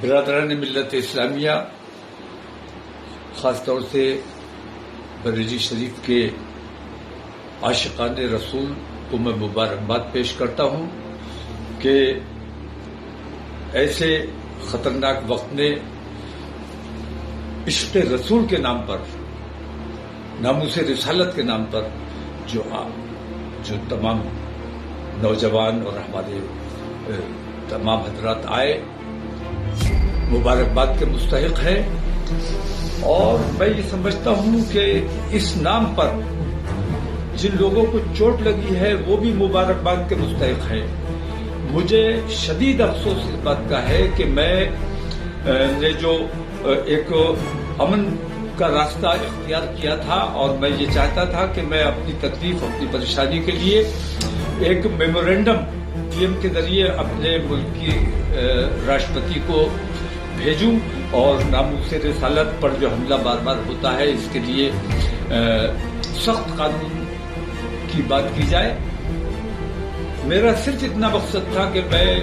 برادران ملت اسلامیہ، خاص طور سے بریلی شریف کے عاشقان رسول کو میں مبارکباد پیش کرتا ہوں کہ ایسے خطرناک وقت میں عشق رسول کے نام پر، ناموس رسالت کے نام پر جو تمام نوجوان اور ہمارے تمام حضرات آئے، مبارکباد کے مستحق ہے۔ اور میں یہ سمجھتا ہوں کہ اس نام پر جن لوگوں کو چوٹ لگی ہے وہ بھی مبارکباد کے مستحق ہیں۔ مجھے شدید افسوس اس بات کا ہے کہ میں نے جو ایک امن کا راستہ اختیار کیا تھا، اور میں یہ چاہتا تھا کہ میں اپنی تکلیف، اپنی پریشانی کے لیے ایک میمورینڈم پی ایم کے ذریعے اپنے ملک کی راشٹرپتی کو بھیجوں اور ناموس رسالت پر جو حملہ بار بار ہوتا ہے اس کے لیے سخت قانون کی بات کی جائے۔ میرا صرف اتنا مقصد تھا کہ میں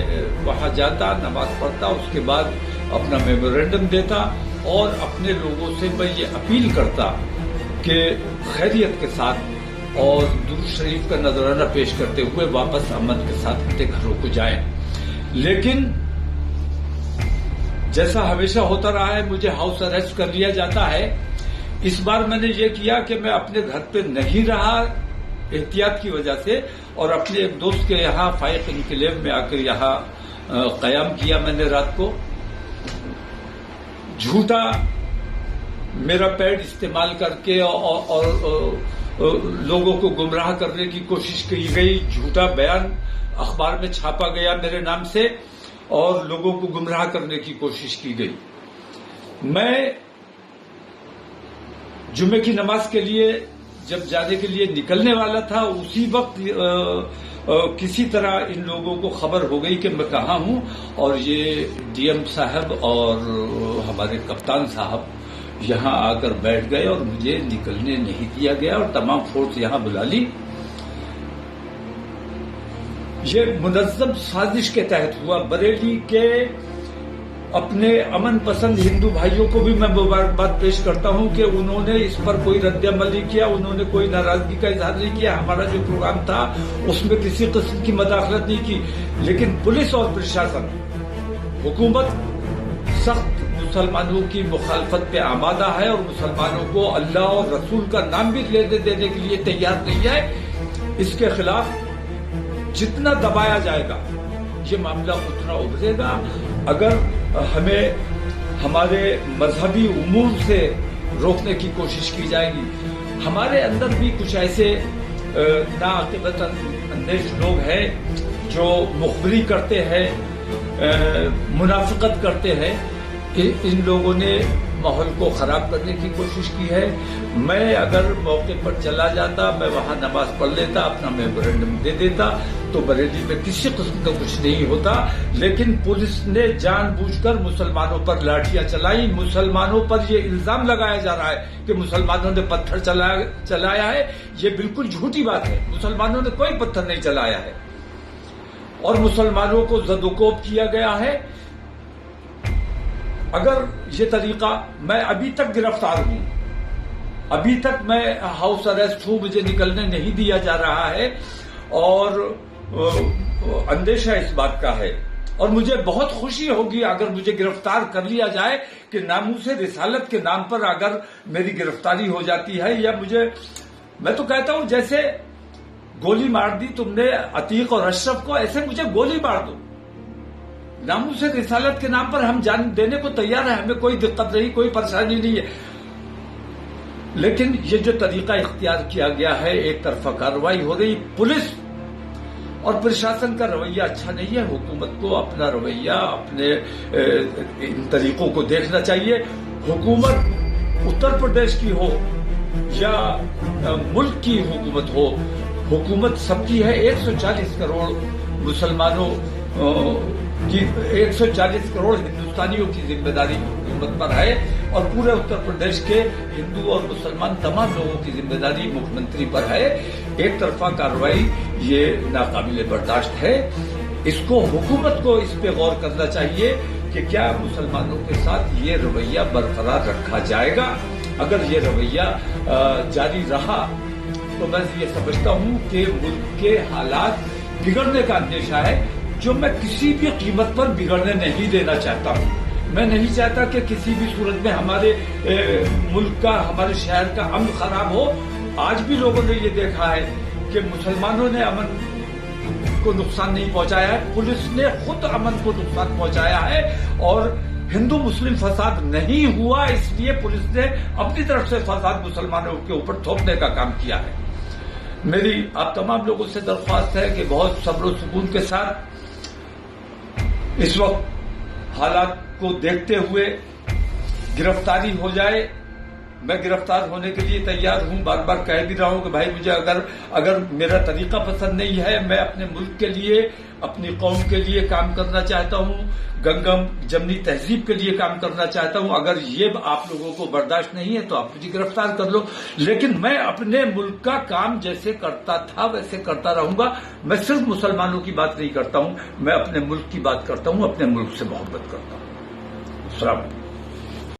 وہاں جاتا، نماز پڑھتا، اس کے بعد اپنا میمورینڈم دیتا اور اپنے لوگوں سے میں یہ اپیل کرتا کہ خیریت کے ساتھ اور درود شریف کا نذرانہ پیش کرتے ہوئے واپس امن کے ساتھ اپنے گھروں کو جائیں۔ لیکن جیسا ہمیشہ ہوتا رہا ہے، مجھے ہاؤس اریسٹ کر لیا جاتا ہے۔ اس بار میں نے یہ کیا کہ میں اپنے گھر پہ نہیں رہا احتیاط کی وجہ سے، اور اپنے ایک دوست کے یہاں فائق انکلیو میں آ کر یہاں قیام کیا میں نے رات کو۔ جھوٹا میرا پیڈ استعمال کر کے اور لوگوں کو گمراہ کرنے کی کوشش کی گئی، جھوٹا بیان اخبار میں چھاپا گیا میرے نام سے اور لوگوں کو گمراہ کرنے کی کوشش کی گئی۔ میں جمعے کی نماز کے لیے جب جانے کے لیے نکلنے والا تھا، اسی وقت کسی طرح ان لوگوں کو خبر ہو گئی کہ میں کہاں ہوں، اور یہ ڈی ایم صاحب اور ہمارے کپتان صاحب یہاں آ کر بیٹھ گئے اور مجھے نکلنے نہیں دیا گیا اور تمام فورس یہاں بلا لی۔ یہ منظم سازش کے تحت ہوا۔ بریلی کے اپنے امن پسند ہندو بھائیوں کو بھی میں مبارکباد پیش کرتا ہوں کہ انہوں نے اس پر کوئی رد عمل نہیں کیا، انہوں نے کوئی ناراضگی کا اظہار نہیں کیا۔ ہمارا جو پروگرام تھا اس میں کسی قسم کی مداخلت نہیں کی، لیکن پولیس اور پرشاسن، حکومت سخت مسلمانوں کی مخالفت پہ آمادہ ہے اور مسلمانوں کو اللہ اور رسول کا نام بھی لینے دینے کے لیے تیار نہیں ہے۔ اس کے خلاف جتنا دبایا جائے گا یہ معاملہ اتنا ابھرے گا۔ اگر ہمیں ہمارے مذہبی امور سے روکنے کی کوشش کی جائے گی، ہمارے اندر بھی کچھ ایسے ناعاقبت اندیش لوگ ہیں جو مخبری کرتے ہیں، منافقت کرتے ہیں، ان لوگوں نے ماحول کو خراب کرنے کی کوشش کی ہے۔ میں اگر موقع پر چلا جاتا، میں وہاں نماز پڑھ لیتا، اپنا میمورینڈم دے دیتا تو بریلی میں کسی قسم کا کچھ نہیں ہوتا۔ لیکن پولیس نے جان بوجھ کر مسلمانوں پر لاٹھیاں چلائی۔ مسلمانوں پر یہ الزام لگایا جا رہا ہے کہ مسلمانوں نے پتھر چلایا ہے۔ یہ بالکل جھوٹی بات ہے، مسلمانوں نے کوئی پتھر نہیں چلایا ہے، اور مسلمانوں کو زد و کوب کیا گیا ہے۔ اگر یہ طریقہ، میں ابھی تک گرفتار ہوں، ابھی تک میں ہاؤس اریسٹ ہوں، مجھے نکلنے نہیں دیا جا رہا ہے، اور اندیشہ اس بات کا ہے، اور مجھے بہت خوشی ہوگی اگر مجھے گرفتار کر لیا جائے کہ ناموس رسالت کے نام پر اگر میری گرفتاری ہو جاتی ہے، یا میں تو کہتا ہوں جیسے گولی مار دی تم نے عتیق اور اشرف کو، ایسے مجھے گولی مار دو۔ ناموس رسالت کے نام پر ہم جان دینے کو تیار ہیں، ہمیں کوئی دقت نہیں، کوئی پریشانی نہیں ہے۔ لیکن یہ جو طریقہ اختیار کیا گیا ہے، ایک طرفہ کارروائی ہو رہی، پولیس اور پرشاسن کا رویہ اچھا نہیں ہے۔ حکومت کو اپنا رویہ، اپنے ان طریقوں کو دیکھنا چاہیے۔ حکومت اتر پردیش کی ہو یا ملک کی حکومت ہو، حکومت سب کی ہے۔ 140 کروڑ مسلمانوں کی، 140 کروڑ ہندوستانیوں کی ذمہ داری حکومت پر ہے، اور پورے اتر پردیش کے ہندو اور مسلمان تمام لوگوں کی ذمہ داری مکھ منتری پر ہے۔ ایک طرفہ کارروائی یہ ناقابل برداشت ہے۔ اس کو حکومت کو اس پہ غور کرنا چاہیے کہ کیا مسلمانوں کے ساتھ یہ رویہ برقرار رکھا جائے گا. اگر یہ رویہ جاری رہا تو میں یہ سمجھتا ہوں کہ ملک کے حالات بگڑنے کا اندیشہ ہے، جو میں کسی بھی قیمت پر بگڑنے نہیں دینا چاہتا ہوں. میں نہیں چاہتا کہ کسی بھی صورت میں ہمارے ملک کا، ہمارے شہر کا امن خراب ہو. آج بھی لوگوں نے یہ دیکھا ہے کہ مسلمانوں نے امن کو نقصان نہیں پہنچایا ہے، پولیس نے خود امن کو نقصان پہنچایا ہے، اور ہندو مسلم فساد نہیں ہوا اس لیے پولیس نے اپنی طرف سے فساد مسلمانوں کے اوپر تھوپنے کا کام کیا ہے. میری آپ تمام لوگوں سے درخواست ہے کہ بہت صبر و سکون کے ساتھ اس وقت حالات کو دیکھتے ہوئے گرفتاری ہو جائے. میں گرفتار ہونے کے لیے تیار ہوں. بار بار کہہ بھی رہا ہوں کہ بھائی مجھے اگر میرا طریقہ پسند نہیں ہے، میں اپنے ملک کے لیے، اپنی قوم کے لیے کام کرنا چاہتا ہوں، گنگم جمنی تہذیب کے لیے کام کرنا چاہتا ہوں. اگر یہ آپ لوگوں کو برداشت نہیں ہے تو آپ مجھے گرفتار کر لو، لیکن میں اپنے ملک کا کام جیسے کرتا تھا ویسے کرتا رہوں گا. میں صرف مسلمانوں کی بات نہیں کرتا ہوں، میں اپنے ملک کی بات کرتا ہوں، اپنے ملک سے محبت کرتا ہوں. السلام علیکم.